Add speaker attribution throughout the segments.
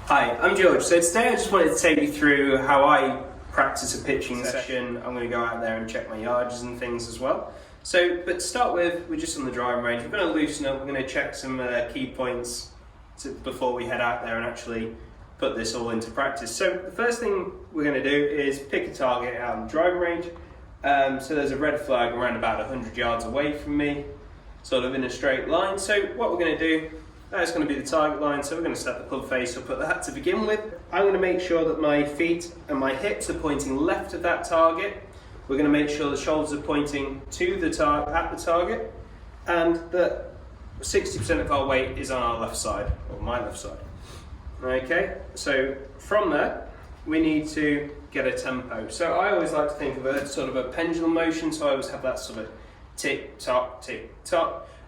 Speaker 1: Hi, I'm George. So today I just wanted to take you through how I practice a pitching session. I'm going to go out there and check my yardages and things as well. But to start with, we're just on the driving range. We're going to loosen up, we're going to check some key points before we head out there and actually put this all into practice. So the first thing we're going to do is pick a target out on the driving range. So there's a red flag around about 100 yards away from me, sort of in a straight line. So what we're going to do, that's going to be the target line, so we're going to set the club face up at that to begin with. I'm going to make sure that my feet and my hips are pointing left of that target. We're going to make sure the shoulders are pointing to the at the target, and that 60% of our weight is on our left side, or my left side. Okay, so from there, we need to get a tempo. So I always like to think of a sort of a pendulum motion, so I always have that sort of tick tock,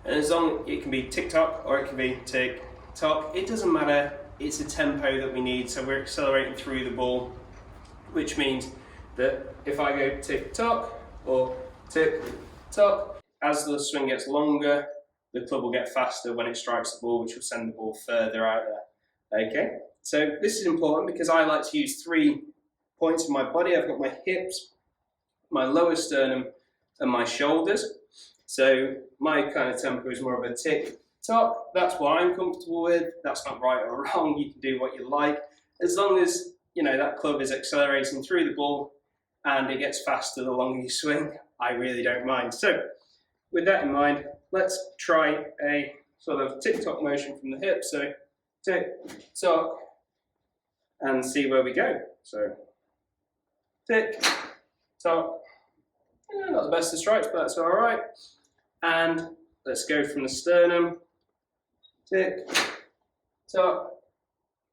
Speaker 1: and as long as it can be tick tock or it can be tick tock, it doesn't matter, it's a tempo that we need. So we're accelerating through the ball, which means that if I go tick tock or tick tock, as the swing gets longer, the club will get faster when it strikes the ball, which will send the ball further out there. Okay, so this is important because I like to use 3 points of my body. I've got my hips, my lower sternum, and my shoulders. So my kind of tempo is more of a tick tock. That's what I'm comfortable with. That's not right or wrong. You can do what you like, as long as you know that club is accelerating through the ball and it gets faster the longer you swing. I really don't mind. So with that in mind, let's try a sort of tick tock motion from the hip. So tick tock, and see where we go. So tick tock. Not the best of strikes, but that's all right. And let's go from the sternum, tick, tock,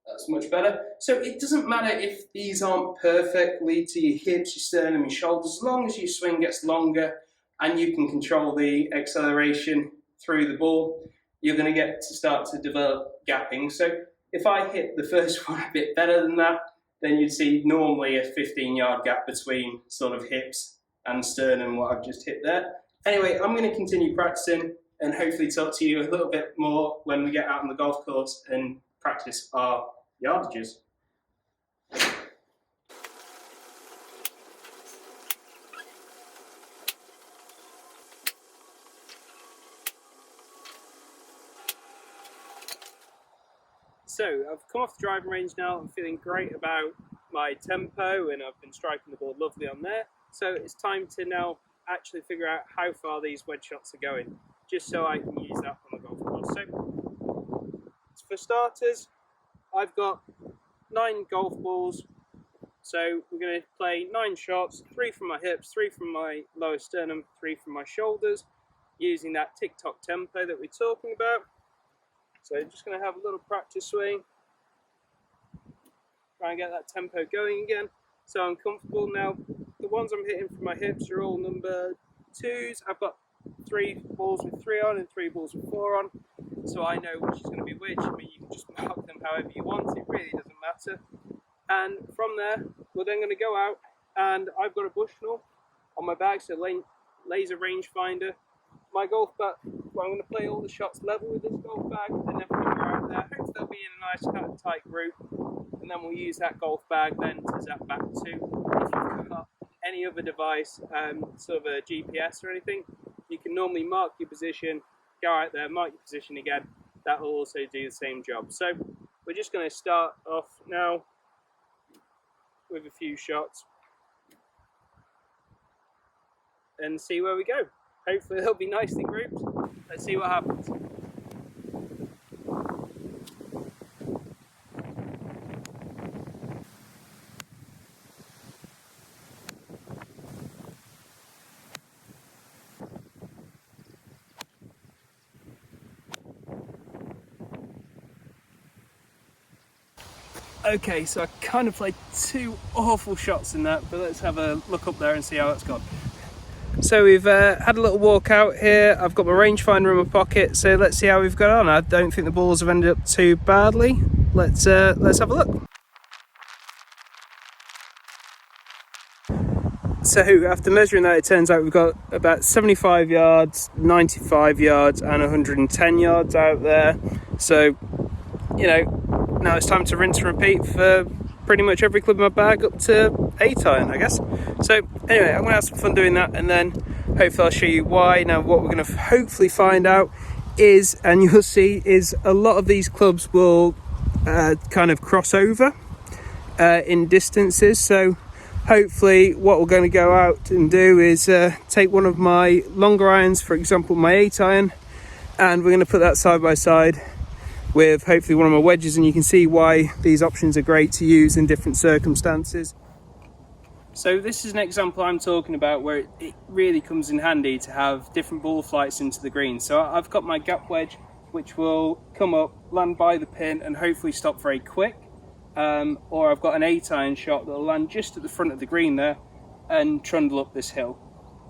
Speaker 1: that's much better. So it doesn't matter if these aren't perfectly to your hips, your sternum, your shoulders, as long as your swing gets longer and you can control the acceleration through the ball, you're going to get to start to develop gapping. So if I hit the first one a bit better than that, then you'd see normally a 15-yard gap between sort of hips and sternum, what I've just hit there. Anyway, I'm going to continue practicing and hopefully talk to you a little bit more when we get out on the golf course and practice our yardages. So I've come off the driving range now. I'm feeling great about my tempo and I've been striking the ball lovely on there. So it's time to now actually figure out how far these wedge shots are going, just so I can use that on the golf course. So for starters, I've got 9 golf balls. So we're going to play 9 shots, 3 from my hips, 3 from my lower sternum, 3 from my shoulders, using that tick-tock tempo that we're talking about. So just going to have a little practice swing, try and get that tempo going again. So I'm comfortable now. The ones I'm hitting from my hips are all number 2s. I've got 3 balls with 3 on and 3 balls with 4 on. So I know which is going to be which. I mean, you can just mark them however you want. It really doesn't matter. And from there, we're then going to go out, and I've got a Bushnell on my bag, so laser rangefinder. My golf bag, well, I'm going to play all the shots level with this golf bag, and then when we're out there, hopefully they'll be in a nice kind of tight group, and then we'll use that golf bag then to zap back to. If you've got any other device, sort of a GPS or anything, you can normally mark your position, go out there, mark your position again. That will also do the same job. So we're just going to start off now with a few shots and see where we go. Hopefully they'll be nicely grouped. Let's see what happens. Okay, so I kind of played 2 awful shots in that, but let's have a look up there and see how that's gone. So we've had a little walk out here. I've got my rangefinder in my pocket, so let's see how we've got on. I don't think the balls have ended up too badly. Let's have a look. So after measuring that, it turns out we've got about 75 yards, 95 yards and 110 yards out there. So, you know, now it's time to rinse and repeat for pretty much every club in my bag up to 8 iron, I guess. So anyway, I'm going to have some fun doing that, and then hopefully I'll show you why. Now what we're going to hopefully find out is, and you'll see, is a lot of these clubs will kind of cross over in distances. So hopefully what we're going to go out and do is take one of my longer irons, for example my 8 iron, and we're going to put that side by side with hopefully one of my wedges, and you can see why these options are great to use in different circumstances. So this is an example I'm talking about where it really comes in handy to have different ball flights into the green. So I've got my gap wedge, which will come up, land by the pin and hopefully stop very quick, or I've got an 8 iron shot that will land just at the front of the green there and trundle up this hill,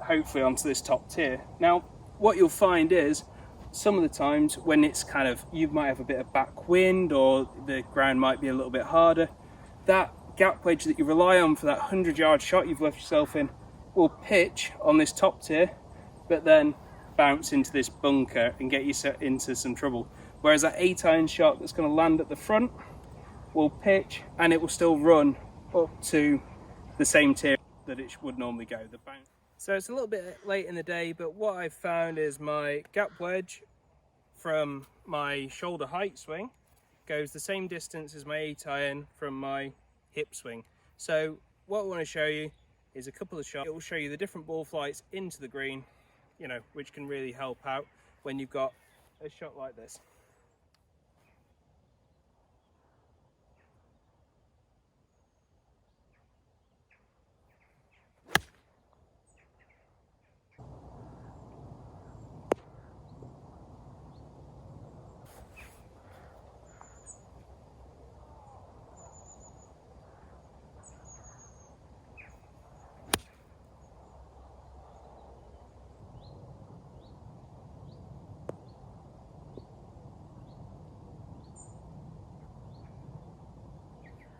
Speaker 1: hopefully onto this top tier. Now what you'll find is, some of the times when it's kind of, you might have a bit of back wind or the ground might be a little bit harder, that gap wedge that you rely on for that 100-yard shot you've left yourself in will pitch on this top tier, but then bounce into this bunker and get you into some trouble. Whereas that 8 iron shot that's going to land at the front will pitch and it will still run up to the same tier that it would normally go, the bounce. So it's a little bit late in the day, but what I've found is my gap wedge from my shoulder height swing goes the same distance as my 8 iron from my hip swing. So what I want to show you is a couple of shots. It will show you the different ball flights into the green, you know, which can really help out when you've got a shot like this.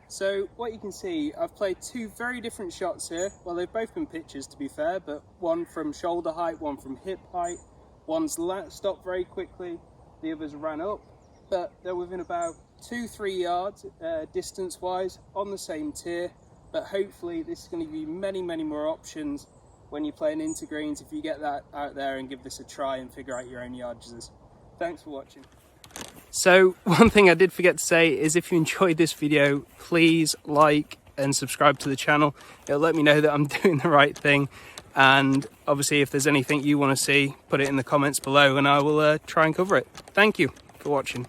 Speaker 1: So what you can see, I've played 2 very different shots here. Well, they've both been pitches to be fair, but one from shoulder height, one from hip height. One's stopped very quickly, the others ran up, but they're within about 2-3 yards distance wise on the same tier. But hopefully this is going to give you many more options when you're playing into greens if you get that out there and give this a try and figure out your own yardages. Thanks for watching. So one thing I did forget to say is, if you enjoyed this video, please like and subscribe to the channel. It'll let me know that I'm doing the right thing, and obviously if there's anything you want to see, put it in the comments below and I will try and cover it. Thank you for watching.